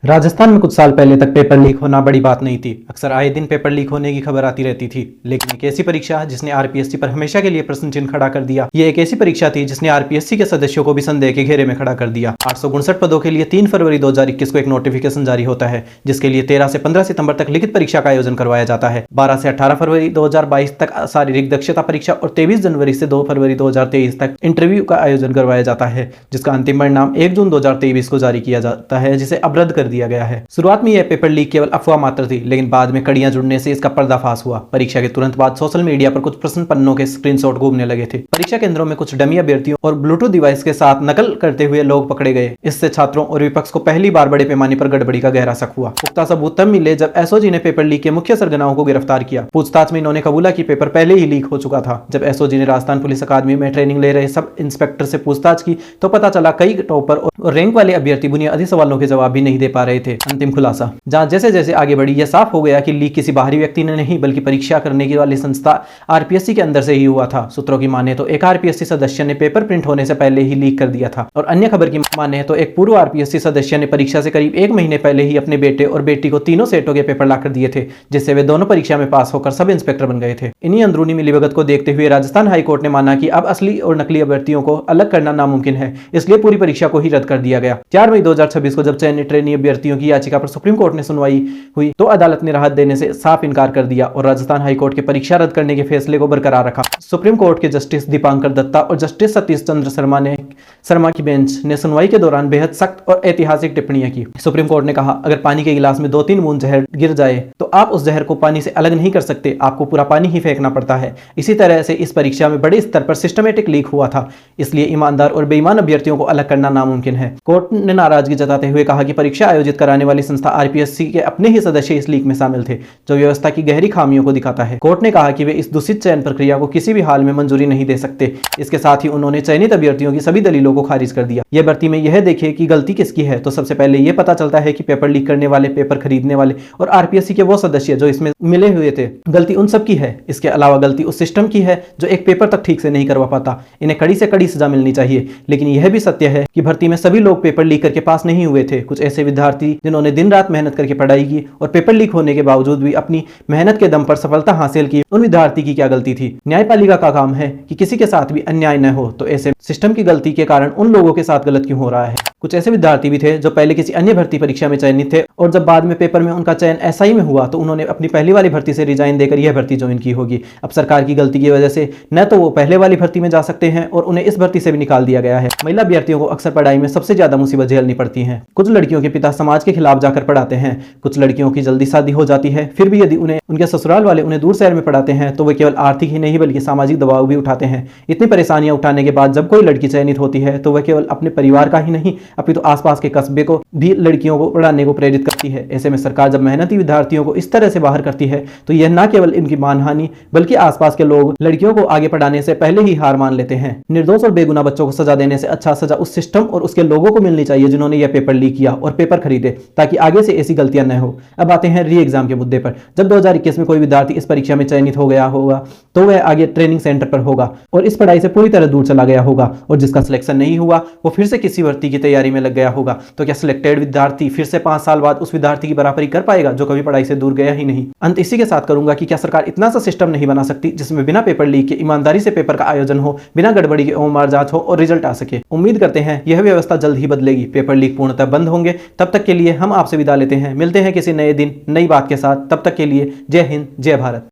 राजस्थान में कुछ साल पहले तक पेपर लीक होना बड़ी बात नहीं थी। अक्सर आए दिन पेपर लीक होने की खबर आती रहती थी, लेकिन एक ऐसी परीक्षा जिसने आरपीएससी पर हमेशा के लिए प्रश्न चिन्ह खड़ा कर दिया। ये एक ऐसी परीक्षा थी जिसने आरपीएससी के सदस्यों को भी संदेह के घेरे में खड़ा कर दिया। 859 पदों के लिए 3 फरवरी 2021 को एक नोटिफिकेशन जारी होता है, जिसके लिए 13 से 15 सितंबर तक लिखित परीक्षा का आयोजन करवाया जाता है। 12 से 18 फरवरी 2022 तक शारीरिक दक्षता परीक्षा और 23 जनवरी से 2 फरवरी 2023 तक इंटरव्यू का आयोजन करवाया जाता है, जिसका अंतिम परिणाम 1 जून 2023 को जारी किया जाता है, जिसे अब रद्द कर दिया गया है। शुरुआत में यह पेपर लीक केवल अफवाह मात्र थी, लेकिन बाद में कड़ियां जुड़ने से इसका पर्दाफाश हुआ। परीक्षा के तुरंत बाद सोशल मीडिया पर कुछ प्रश्न पन्नों के स्क्रीनशॉट घूमने लगे थे। परीक्षा केंद्रों में कुछ डमी अभ्यर्थियों और ब्लूटूथ डिवाइस के साथ नकल करते हुए लोग पकड़े गए। इससे छात्रों और विपक्ष को पहली बार बड़े पैमाने पर गड़बड़ी का गहरा शक हुआ। पुख्ता सबूत तब मिले जब एसओजी ने पेपर लीक के मुख्य सरगनाओं को गिरफ्तार किया। पूछताछ में इन्होंने कबूला कि पेपर पहले ही लीक हो चुका था। जब एसओजी ने राजस्थान पुलिस अकादमी में ट्रेनिंग ले रहे सब इंस्पेक्टर से पूछताछ की तो पता चला कई टॉपर और रैंक वाले अभ्यर्थी बुनियादी सवालों के जवाब भी नहीं दे पा रहे थे। अंतिम खुलासा, जहां जैसे जैसे आगे बढ़ी यह साफ हो गया कि लीक किसी बाहरी व्यक्ति ने नहीं बल्कि परीक्षा करने की वाली संस्था आरपीएससी के अंदर से ही हुआ था। सूत्रों की माने तो एक आरपीएससी सदस्य ने पेपर प्रिंट होने से पहले ही लीक कर दिया था, और अन्य खबर की माने तो एक पूर्व आरपीएससी सदस्य ने परीक्षा से करीब 1 महीने पहले ही अपने बेटे और बेटी को तीनों सेटों के पेपर लाकर दिए थे, जिससे वे दोनों परीक्षा में पास होकर सब इंस्पेक्टर बन गए थे। इन्हीं अंदरूनी मिलीभगत को देखते हुए राजस्थान हाईकोर्ट ने माना कि अब असली और नकली अभ्यर्थियों को अलग करना नामुमकिन है, इसलिए पूरी परीक्षा को ही रद्द कर दिया गया। 4 मई 2026 को जब चयनित ट्रेनी अभ्यर्थियों की याचिका पर सुप्रीम कोर्ट ने सुनवाई हुई तो अदालत ने राहत देने से साफ इनकार कर दिया और राजस्थान हाईकोर्ट के परीक्षा रद्द करने के फैसले को बरकरार रखा। सुप्रीम कोर्ट के जस्टिस दीपांकर दत्ता और जस्टिस सतीश चंद्र शर्मा की बेंच ने सुनवाई के दौरान बेहद सख्त और ऐतिहासिक टिप्पणियां की। सुप्रीम कोर्ट ने कहा, अगर पानी के गिलास में 2-3 बूंद जहर गिर जाए तो आप उस जहर को पानी से अलग नहीं कर सकते, आपको पूरा पानी ही फेंकना पड़ता है। इसी तरह से इस परीक्षा में बड़े स्तर पर सिस्टमेटिक लीक हुआ था, इसलिए ईमानदार और बेईमान अभ्यर्थियों को अलग करना नामुमकिन है। कोर्ट ने नाराजगी जताते हुए कहा कि परीक्षा आयोजित कराने वाली संस्था आरपीएससी के अपने ही सदस्य इस लीक में शामिल थे, जो व्यवस्था की गहरी खामियों को दिखाता है। कोर्ट ने कहा कि वे इस दूषित चयन प्रक्रिया को किसी भी हाल में मंजूरी नहीं दे सकते। इसके साथ ही उन्होंने चयनित अभ्यर्थियों की सभी दलीलों को खारिज कर दिया। यह भर्ती में यह देखे कि गलती किसकी है तो सबसे पहले यह पता चलता है कि पेपर लीक करने वाले, पेपर खरीदने वाले और आरपीएससी के वो सदस्य जो इसमें मिले हुए थे, गलती उन सब की है। इसके अलावा गलती उस सिस्टम की है जो एक पेपर तक ठीक से नहीं करवा पाता। इन्हें कड़ी से कड़ी सजा मिलनी चाहिए। लेकिन यह भी सत्य है कि भर्ती में सभी लोग पेपर लीक करके पास नहीं हुए थे। कुछ ऐसे विद्यार्थी जिन्होंने दिन रात मेहनत करके पढ़ाई की और पेपर लीक होने के बावजूद भी अपनी मेहनत के दम पर सफलता हासिल की, उन विद्यार्थी की क्या गलती थी? न्यायपालिका का काम है कि किसी के साथ भी अन्याय न हो, तो ऐसे सिस्टम की गलती के कारण उन लोगों के साथ गलत क्यों हो रहा है? कुछ ऐसे विद्यार्थी भी थे जो पहले किसी अन्य भर्ती परीक्षा में चयनित थे और जब बाद में पेपर में उनका चयन एसआई में हुआ तो उन्होंने अपनी पहली वाली भर्ती से रिजाइन देकर यह भर्ती ज्वाइन की होगी। अब सरकार की गलती की वजह से न तो वो पहले वाली भर्ती में जा सकते हैं और उन्हें इस भर्ती से भी निकाल दिया गया है। महिला अभ्यर्थियों को अक्सर पढ़ाई में सबसे ज्यादा मुसीबत झेलनी पड़ती है। कुछ लड़कियों के पिता समाज के खिलाफ जाकर पढ़ाते हैं, कुछ लड़कियों की जल्दी शादी हो जाती है, फिर भी यदि उन्हें उनके ससुराल वाले उन्हें दूर शहर में पढ़ाते हैं तो वे केवल आर्थिक ही नहीं बल्कि सामाजिक दबाव भी उठाते हैं। इतनी परेशानियां उठाने के बाद जब कोई लड़की चयनित होती है तो वह केवल अपने परिवार का ही नहीं अपितु आसपास के कस्बे को भी लड़कियों को पढ़ाने को प्रेरित करती है। ऐसे में सरकार जब मेहनती विद्यार्थियों को इस तरह से बाहर करती है तो यह न केवल इनकी मानहानि बल्कि आसपास के लोग लड़कियों को आगे पढ़ाने से पहले ही हार मान लेते हैं। निर्दोष और बेगुनाह बच्चों को सजा देने से अच्छा सजा उस सिस्टम और उसके लोगों को मिलनी चाहिए जिन्होंने यह पेपर लीक किया और पेपर खरीदे, ताकि आगे से ऐसी गलतियां न हो। अब आते हैं री एग्जाम के मुद्दे पर। जब 2021 में कोई विद्यार्थी इस परीक्षा में चयनित हो गया होगा तो वह आगे ट्रेनिंग सेंटर पर होगा और इस पढ़ाई से पूरी तरह दूर चला गया होगा, और जिसका सिलेक्शन नहीं हुआ वो फिर से किसी भर्ती की तैयारी में लग गया होगा। तो क्या सिलेक्टेड विद्यार्थी फिर से 5 साल बाद उस विद्यार्थी की बराबरी कर पाएगा जो कभी पढ़ाई से दूर गया ही नहीं? अंत इसी के साथ करूंगा कि क्या सरकार इतना सा सिस्टम नहीं बना सकती जिसमें बिना पेपर लीक के ईमानदारी से पेपर का आयोजन हो, बिना गड़बड़ी के ओमर जांच हो और रिजल्ट आ सके? उम्मीद करते हैं यह व्यवस्था जल्द ही बदलेगी, पेपर लीक पूर्णतः बंद होंगे। तब तक के लिए हम आपसे विदा लेते हैं। मिलते हैं किसी नए दिन नई बात के साथ। तब तक के लिए जय हिंद, जय भारत।